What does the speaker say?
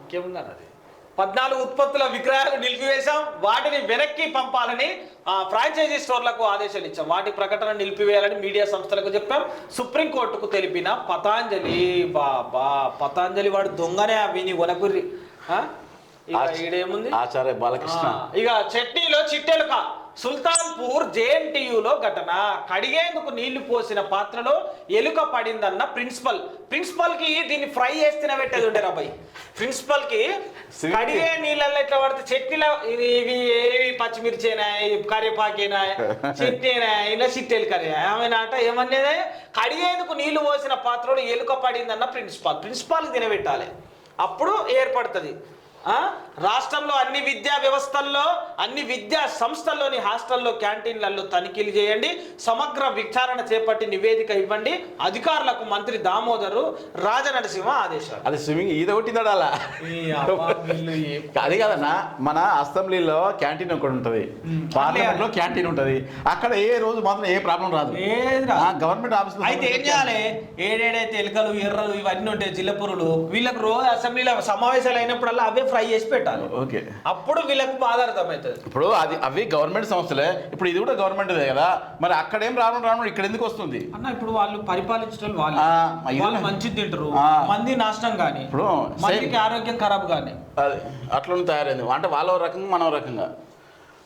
ఇంకేముందని అది 14 ఉత్పత్తుల విక్రయాలు నిలిపివేశాం, వాటిని వెనక్కి పంపాలని ఫ్రాంచైజీ స్టోర్లకు ఆదేశాలు ఇచ్చాం. వాటి ప్రకటన నిలిపివేయాలని మీడియా సంస్థలకు చెప్పాం. సుప్రీంకోర్టుకు తెలిపిన పతాంజలి. బాబా పతాంజలి వాడు దొంగనే విని వనకుర్రి. ఈడేముంది ఆచార్య బాలకృష్ణ. ఇక చట్నీలో చిట్టెలుక. సుల్తాన్పూర్ జేఎన్టీయులో ఘటన. కడిగేందుకు నీళ్లు పోసిన పాత్రలో ఎలుక పడిందన్న ప్రిన్సిపల్ కి దీన్ని ఫ్రై చేస్తేనే పెట్టేది ఉండే రాబాయ్. ప్రిన్సిపల్ కి కడిగే నీళ్ళల్లో ఎట్లా పడితే చట్నీలో ఇవి ఏవి పచ్చిమిర్చేనా, కరివేపాకేనా, చిట్టేనా, ఇలా చిట్టెలు కర్రీ ఏమైనా ఏమనేది. కడిగేందుకు నీళ్లు పోసిన పాత్రలో ఎలుక పడిందన్న ప్రిన్సిపాల్ తినబెట్టాలి, అప్పుడు ఏర్పడుతుంది. రాష్ట్రంలో అన్ని విద్యా వ్యవస్థల్లో, అన్ని విద్యా సంస్థల్లోని హాస్టల్లో, క్యాంటీన్లలో తనిఖీలు చేయండి, సమగ్ర విచారణ చేపట్టి నివేదిక ఇవ్వండి అధికారులకు మంత్రి దామోదరు రాజనరసింహ ఆదేశాలు. అది స్విమ్మింగ్ ఈత కొట్టిందా అది కాదన్నా. మన అసెంబ్లీలో క్యాంటీన్ ఒకటి ఉంటుంది, పార్లమెంట్ లో క్యాంటీన్ ఉంటుంది. అక్కడ ఏ రోజు మాత్రం ఏ ప్రాబ్లం రాదు. గవర్నమెంట్ ఆఫీస్ అయితే ఏం చేయాలి, ఏడేడైతే ఎలుకలు ఎర్రలు ఇవన్నీ ఉంటాయి జిల్లపురులు, వీళ్ళకి రోజు అసెంబ్లీలో సమావేశాలు అయినప్పుడల్లా అవే ఫ్రై చేసి పెట్టాలి. ఓకే, అప్పుడు వీళ్ళకి బాధ అర్థమవుతుంది. ఇప్పుడు అవి గవర్నమెంట్ సంస్థలే, ఇప్పుడు ఇది కూడా గవర్నమెంట్దే కదా, మరి అక్కడేం రావడం ఇక్కడ ఎందుకు వస్తుంది అన్న? ఇప్పుడు వాళ్ళు పరిపాలించడం వాళ్ళు మంచిది తింటారు, మంది నాశనం కానీ, ఇప్పుడు మందికి ఆరోగ్యం ఖరాబ్ కానీ అట్లా తయారైంది. అంటే వాళ్ళ రకంగా మనం రకంగా